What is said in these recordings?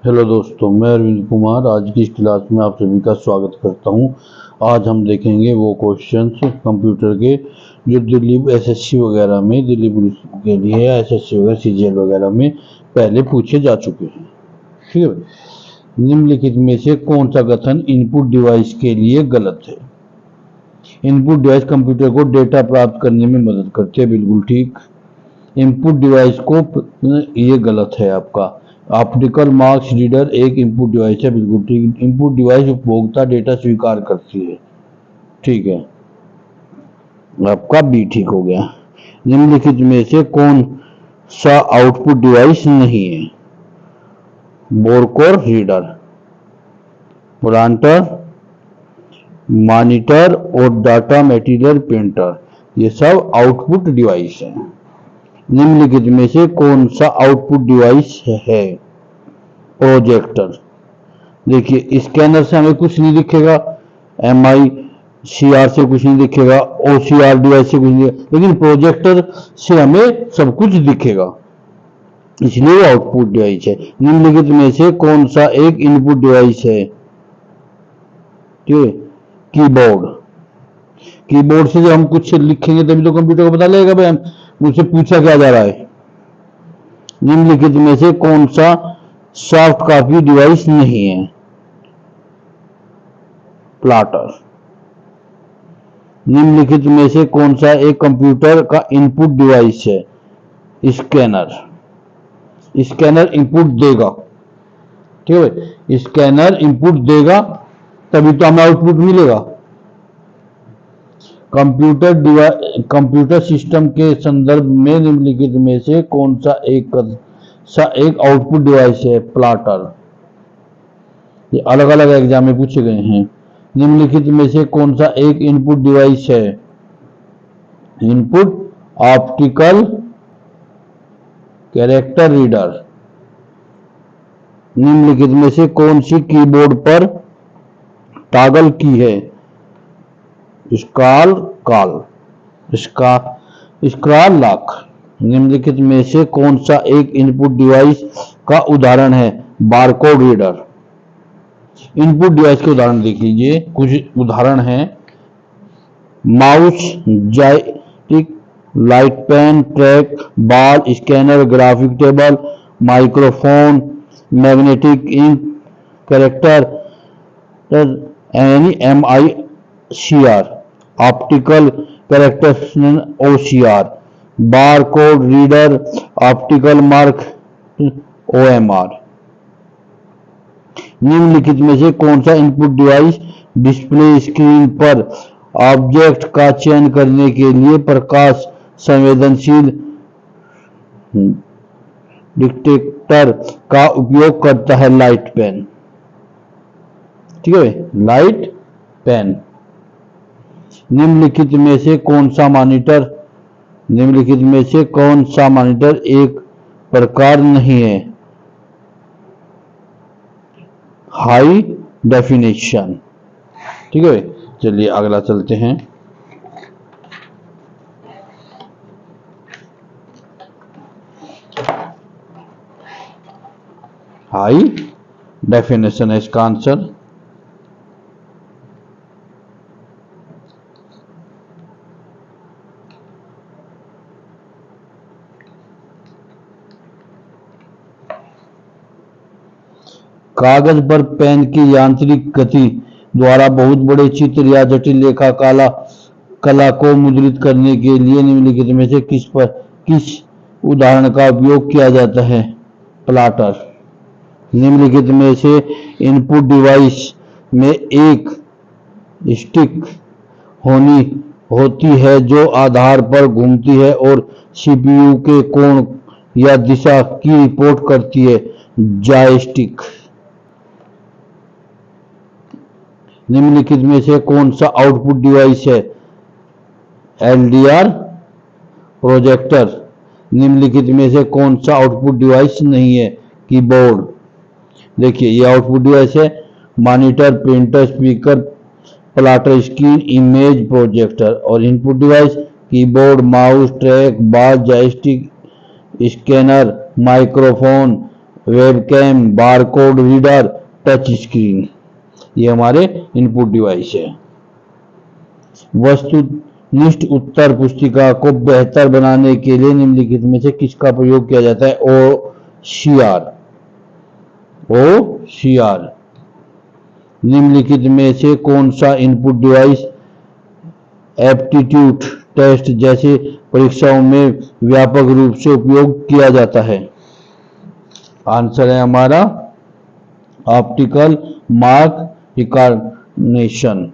Hello दोस्तों, मैं अरविंद कुमार आज की इस क्लास में आप सभी का स्वागत करता हूं। आज हम देखेंगे वो क्वेश्चंस कंप्यूटर के जो दिल्ली एसएससी वगैरह में, दिल्ली पुलिस के लिए एसएससी वगैरह सीजीएल वगैरह में पहले पूछे जा चुके हैं। ठीक है। निम्नलिखित में से कौन सा कथन इनपुट डिवाइस के लिए गलत है? इनपुट डिवाइस कंप्यूटर को डेटा प्राप्त करने में मदद करते हैं, बिल्कुल ठीक। इनपुट डिवाइस को, ये गलत है आपका। ऑप्टिकल मार्क्स रीडर एक इनपुट डिवाइस है, बिल्कुल ठीक। इनपुट डिवाइस उपभोक्ता डेटा स्वीकार करती है, ठीक है। आपका बी ठीक हो गया। निम्नलिखित में से कौन सा आउटपुट डिवाइस नहीं है? बोरकोर रीडर, प्रिंटर, मॉनिटर और डाटा मटेरियल प्रिंटर, ये सब आउटपुट डिवाइस है। निम्नलिखित में से कौन सा आउटपुट डिवाइस है? प्रोजेक्टर। देखिए, स्कैनर से हमें कुछ नहीं दिखेगा, MICR से कुछ नहीं दिखेगा, OCR डिवाइस से कुछ नहीं दिखेगा, लेकिन प्रोजेक्टर से हमें सब कुछ दिखेगा, इसलिए वो आउटपुट डिवाइस है। निम्नलिखित में से कौन सा एक इनपुट डिवाइस है? ठीक है, कीबोर्ड। कीबोर्ड से जब हम कुछ लिखेंगे तभी तो कंप्यूटर को पता लगेगा भाई मुझसे पूछा क्या जा रहा है। निम्नलिखित में से कौन सा सॉफ्ट कॉपी डिवाइस नहीं है? प्लॉटर। निम्नलिखित में से कौन सा एक कंप्यूटर का इनपुट डिवाइस है? स्कैनर। स्कैनर इनपुट देगा, ठीक है। स्कैनर इनपुट देगा तभी तो हमें आउटपुट मिलेगा। कंप्यूटर सिस्टम के संदर्भ में निम्नलिखित में से कौन सा एक आउटपुट डिवाइस है? प्लॉटर। ये अलग अलग एग्जाम में पूछे गए हैं। निम्नलिखित में से कौन सा एक इनपुट डिवाइस है? Input optical character reader. निम्नलिखित में से कौन सी कीबोर्ड पर टॉगल की है? Scroll lock. निम्नलिखित में से कौन सा एक इनपुट डिवाइस का उदाहरण है? Barcode reader. इनपुट डिवाइस के उदाहरण देख लीजिए, कुछ उदाहरण हैं। Mouse, joystick, light pen, trackball, scanner, graphic table, microphone, magnetic ink, character यानी MICR, optical character OCR, bar code reader, optical mark OMR। निम्नलिखित में से कौन सा इनपुट डिवाइस डिस्प्ले स्क्रीन पर ऑब्जेक्ट का चयन करने के लिए प्रकाश संवेदनशील डिटेक्टर का उपयोग करता है? लाइट पेन, ठीक है, लाइट पेन। निम्नलिखित में से कौन सा मॉनिटर एक प्रकार नहीं है? हाई डेफिनेशन, ठीक है। चलिए अगला चलते हैं। हाई डेफिनेशन है इसका आंसर। कागज पर पेन की यांत्रिक गति द्वारा बहुत बड़े चित्र या जटिल रेखा कला को मुद्रित करने के लिए निम्नलिखित में से किस उदाहरण का उपयोग किया जाता है? प्लॉटर। निम्नलिखित में से इनपुट डिवाइस में एक स्टिक होती है जो आधार पर घूमती है और CPU के कोण या दिशा की रिपोर्ट करती है? जॉयस्टिक। निम्नलिखित में से कौन सा आउटपुट डिवाइस है? LDR, projector. निम्नलिखित में से कौन सा आउटपुट डिवाइस नहीं है? कीबोर्ड। देखिए, ये आउटपुट डिवाइस है। Monitor, printer, speaker, plotter, screen, image, projector. और input device keyboard, mouse, track ball, joystick, scanner, microphone, webcam, barcode reader, touch screen. ये हमारे इनपुट डिवाइस है। वस्तुनिष्ठ उत्तर पुस्तिका को बेहतर बनाने के लिए निम्नलिखित में से किसका प्रयोग किया जाता है? OCR। निम्नलिखित में से कौन सा इनपुट डिवाइस एप्टीट्यूड टेस्ट जैसे परीक्षाओं में व्यापक रूप से उपयोग किया जाता है? आंसर है हमारा ऑप्टिकल मार्क रिकॉग्निशन।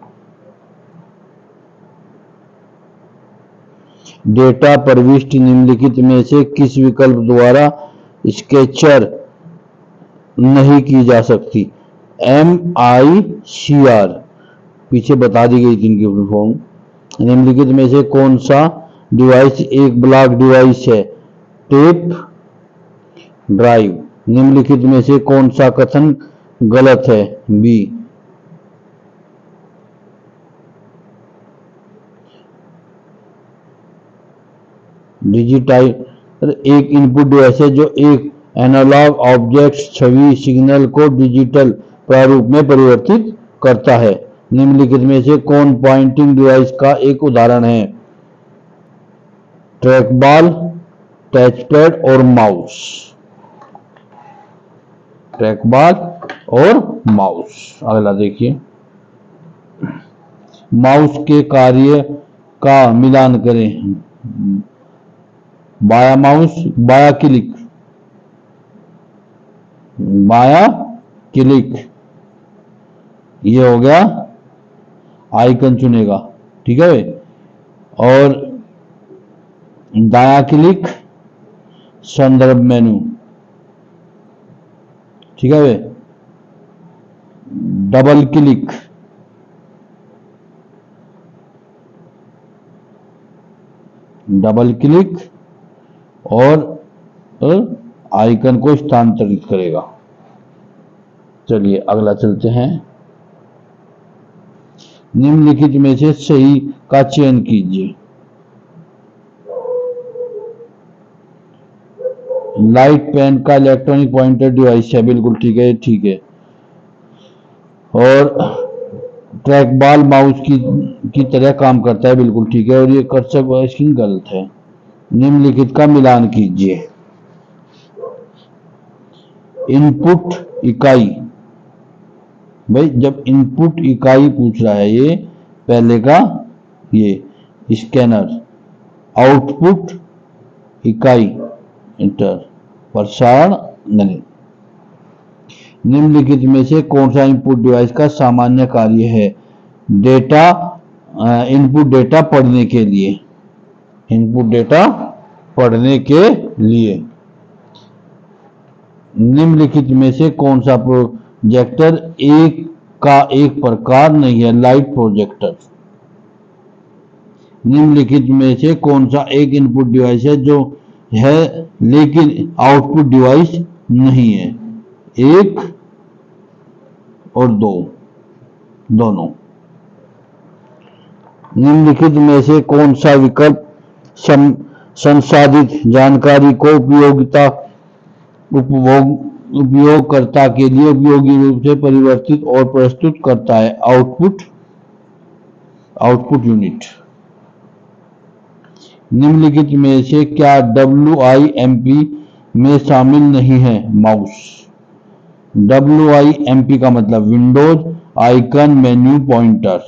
डेटा प्रविष्टि निम्नलिखित में से किस विकल्प द्वारा स्केचर नहीं की जा सकती? MICR पीछे बता दी गई थी इनकी फुल फॉर्म। निम्नलिखित में से कौन सा डिवाइस एक ब्लॉक डिवाइस है? Tape drive. निम्नलिखित में से कौन सा कथन गलत है? B। डिजिटाइजर एक इनपुट डिवाइस है जो एक एनालॉग ऑब्जेक्ट छवि सिग्नल को डिजिटल प्रारूप में परिवर्तित करता है। निम्नलिखित में से कौन पॉइंटिंग डिवाइस का एक उदाहरण है? ट्रैकबॉल, टचपैड और माउस। ट्रैकबॉल और माउस। अगला देखिए, माउस के कार्य का मिलान करें। बाया माउस, बाया क्लिक, बाया क्लिक, ये हो गया आइकन चुनेगा, ठीक है। और दाया क्लिक संदर्भ मेनू, ठीक है। डबल क्लिक और आइकन को स्थानांतरित करेगा। चलिए अगला चलते हैं। निम्नलिखित में से सही का चयन कीजिए। लाइट पेन का इलेक्ट्रॉनिक पॉइंटर डिवाइस है, बिल्कुल ठीक है, ठीक है। और ट्रैक बॉल माउस की तरह काम करता है, बिल्कुल ठीक है। और ये कर्सर स्क्रीन गलत है। निम्नलिखित का मिलान कीजिए। इनपुट इकाई, भाई जब इनपुट इकाई पूछ रहा है ये पहले का ये स्कैनर, आउटपुट इकाई इंटर, प्रसारण नहीं। निम्नलिखित में से कौन सा इनपुट डिवाइस का सामान्य कार्य है? डेटा, इनपुट डेटा पढ़ने के लिए, इनपुट डेटा पढ़ने के लिए। निम्नलिखित में से कौन सा प्रोजेक्टर एक प्रकार नहीं है? Light projector. निम्नलिखित में से कौन सा एक इनपुट डिवाइस है जो है लेकिन आउटपुट डिवाइस नहीं है? 1 और 2 दोनों। निम्नलिखित में से कौन सा विकल्प संसाधित जानकारी को उपयोगकर्ता के लिए उपयोगी रूप से परिवर्तित और प्रस्तुत करता है? Output unit. निम्नलिखित में से क्या WIMP में शामिल नहीं है? माउस। WIMP का मतलब विंडोज आइकन मेन्यू पॉइंटर।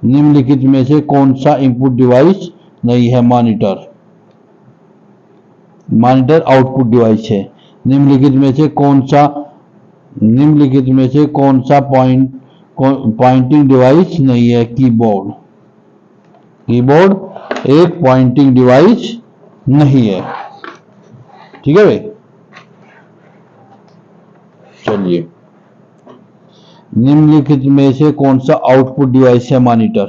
निम्नलिखित में से कौन सा इनपुट डिवाइस नहीं है? मॉनिटर। मॉनिटर आउटपुट डिवाइस है। निम्नलिखित में से कौन सा पॉइंटिंग डिवाइस नहीं है? कीबोर्ड। कीबोर्ड एक पॉइंटिंग डिवाइस नहीं है, ठीक है भाई। चलिए, निम्नलिखित में से कौन सा आउटपुट डिवाइस है? मॉनिटर।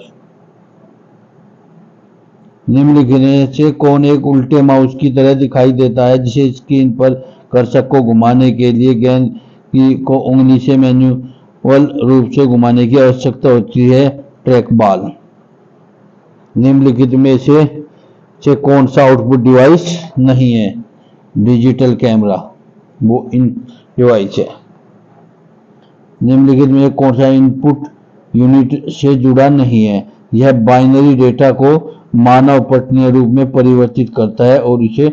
निम्नलिखित में से कौन एक उल्टे माउस की तरह दिखाई देता है जिसे स्क्रीन पर कर्सर को घुमाने के लिए गेंद को उंगली से मैन्युअल रूप से घुमाने की आवश्यकता होती है? Track ball. निम्नलिखित में से कौन सा आउटपुट डिवाइस नहीं है? डिजिटल कैमरा, वो इन डिवाइस है। निम्नलिखित में कौन सा इनपुट यूनिट से जुड़ा नहीं है? यह बाइनरी डेटा को मानव पठनीय रूप में परिवर्तित करता है और इसे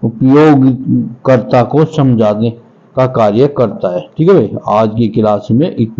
उपयोगकर्ता को समझाने का कार्य करता है। ठीक है भाई, आज की क्लास में इतना।